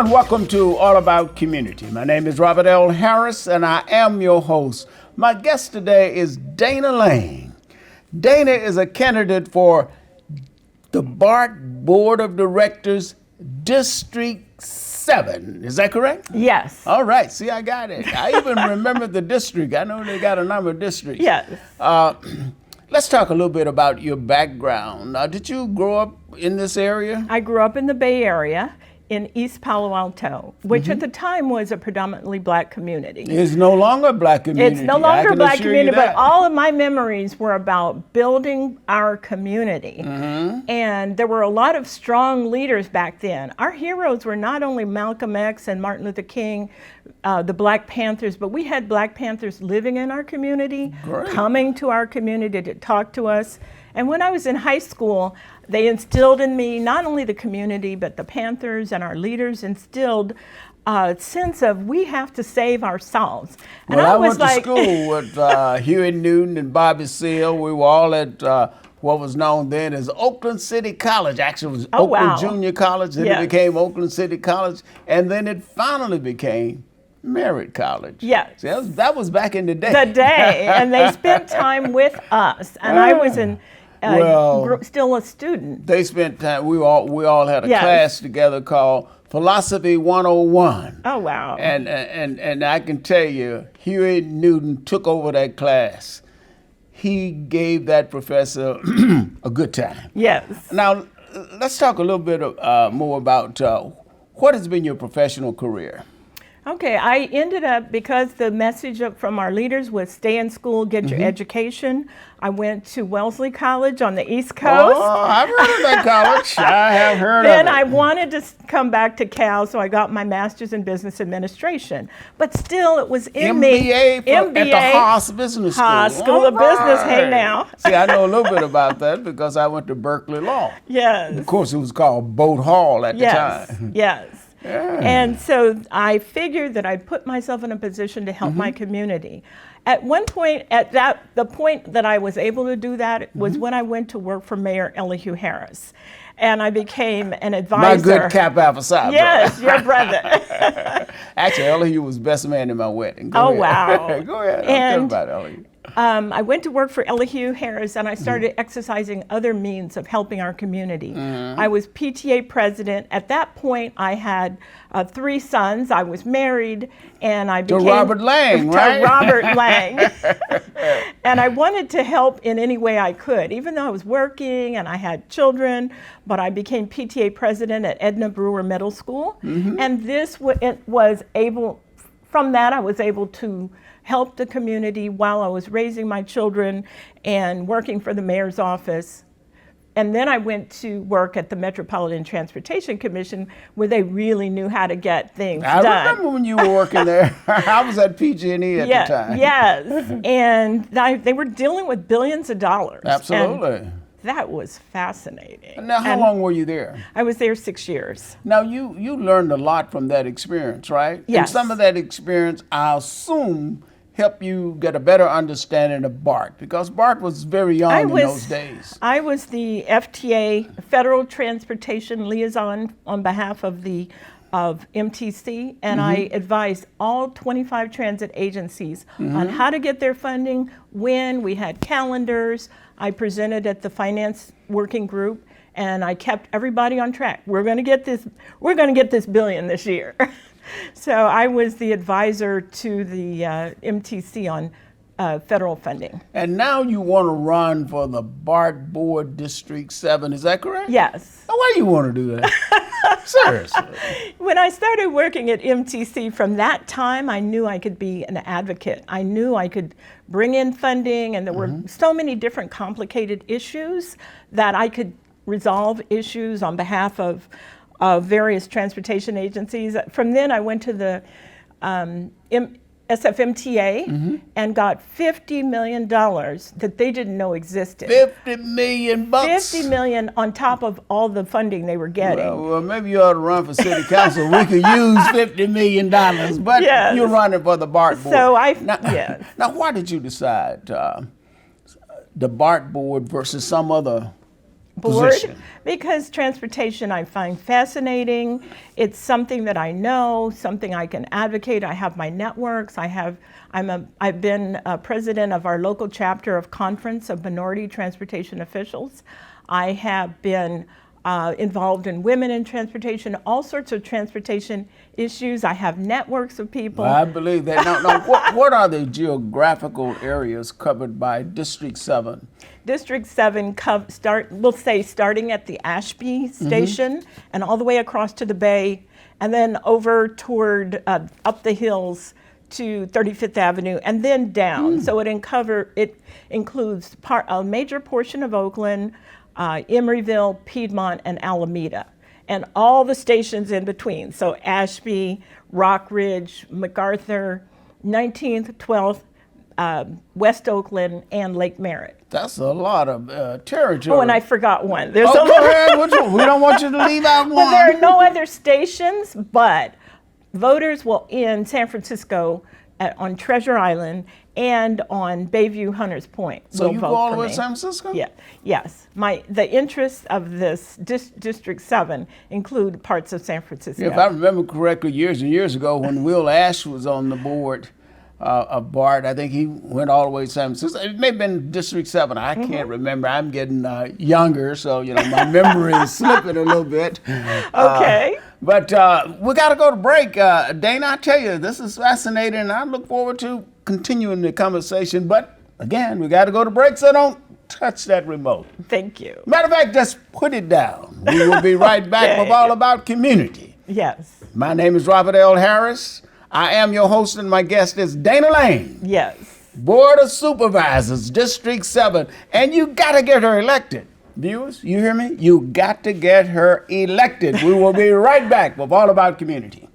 and welcome to All About Community. My name is Robert L. Harris, and I am your host. My guest today is Dana Lmp4. Dana is a candidate for the BART Board of Directors, District 7. Is that correct? Yes. All right. See, I got it. I even remember the district. I know they got a number of districts. Yes. Let's talk a little bit about your background. Did you grow up in this area? I grew up in the Bay Area in East Palo Alto, which at the time was a predominantly black community. It's no longer a black community. It's no longer a black community, but all of my memories were about building our community. And there were a lot of strong leaders back then. Our heroes were not only Malcolm X and Martin Luther King, the Black Panthers, but we had Black Panthers living in our community, coming to our community to talk to us. And when I was in high school, they instilled in me not only the community, but the Panthers and our leaders instilled a sense of we have to save ourselves. And I went to school with Huey Newton and Bobby Seale. We were all at what was known then as Oakland City College. Actually, it was Oakland Junior College, then it became Oakland City College, and then it finally became Merritt College. Yes. See, that was back in the day. And they spent time with us, and I was still a student. They spent time. We all had a class together called Philosophy 101. Oh wow! And I can tell you, Huey Newton took over that class. He gave that professor a good time. Yes. Now let's talk a little bit more about what has been your professional career. Okay, I ended up, because the message from our leaders was stay in school, get your education. I went to Wellesley College on the East Coast. Oh, I've heard of that college. I have heard of it. Then I wanted to come back to Cal, so I got my master's in business administration. But still, it was in MBA at the Haas Business School. Haas School of Business, hey now. See, I know a little bit about that because I went to Berkeley Law. Yes. Of course, it was called Boat Hall at the time. Yes. Yeah. And so I figured that I'd put myself in a position to help my community. At one point, the point that I was able to do that was when I went to work for Mayor Elihu Harris. And I became an advisor. My good Kappa Alpha Psi. Yes, your brother. Actually, Elihu was best man in my wedding. Go ahead. Wow. Go ahead. Tell me about Elihu. I went to work for Elihu Harris, and I started exercising other means of helping our community. I was PTA president. At that point, I had 3 sons. I was married, and I became... To Robert Lang, right? To Robert Lang. And I wanted to help in any way I could, even though I was working and I had children, but I became PTA president at Edna Brewer Middle School. And from that, I was able to help the community while I was raising my children and working for the mayor's office. And then I went to work at the Metropolitan Transportation Commission, where they really knew how to get things done. I remember when you were working there. I was at PG&E at the time. Yes, and they were dealing with billions of dollars. Absolutely. And that was fascinating. Now, how long were you there? I was there 6 years. Now, you learned a lot from that experience, right? Yes. And some of that experience, I assume, help you get a better understanding of BART, because BART was very young in those days. I was the FTA, Federal Transportation Liaison, on behalf of MTC, and I advised all 25 transit agencies on how to get their funding, when. We had calendars. I presented at the finance working group, and I kept everybody on track. We're going to get this billion this year. So I was the advisor to the MTC on federal funding. And now you want to run for the BART Board District 7, is that correct? Yes. Now, why do you want to do that? Seriously. When I started working at MTC, from that time, I knew I could be an advocate. I knew I could bring in funding, and there were so many different complicated issues that I could resolve issues on behalf of various transportation agencies. From then, I went to the SFMTA and got $50 million that they didn't know existed. $50 million bucks? $50 million on top of all the funding they were getting. Well, maybe you ought to run for city council. We could use $50 million, but you're running for the BART board. So Now, why did you decide the BART board versus some other board position? because transportation I find fascinating. It's something that I know, something I can advocate. I have my networks. I've been president of our local chapter of Conference of Minority Transportation Officials. I have been involved in women in transportation, all sorts of transportation issues. I have networks of people. I believe that. Now, what are the geographical areas covered by District 7? District 7 starting at the Ashby station and all the way across to the bay, and then over toward up the hills to 35th Avenue, and then down. So it includes a major portion of Oakland, Emeryville, Piedmont, and Alameda, and all the stations in between. So Ashby, Rock Ridge, MacArthur, 19th, 12th, West Oakland, and Lake Merritt. That's a lot of territory. Oh, and I forgot one. Go ahead. Which one? We don't want you to leave out one. Well, there are no other stations, but voters will in San Francisco on Treasure Island and on Bayview Hunters Point. So you go all the way to to San Francisco? Yeah. Yes. The interests of this District 7 include parts of San Francisco. If I remember correctly, years and years ago, when Will Ash was on the board of BART, I think he went all the way to San Francisco. It may have been District 7. I can't remember. I'm getting younger, so my memory is slipping a little bit. Okay. But we got to go to break. Dana, I tell you, this is fascinating, and I look forward to continuing the conversation. But again, we got to go to break, so don't touch that remote. Thank you. Matter of fact, just put it down. We will be right back with All About Community. Yes. My name is Robert L. Harris. I am your host, and my guest is Dana Lmp4. Yes. Board of Supervisors, District 7. And you got to get her elected. Viewers, you hear me? You got to get her elected. We will be right back with All About Community.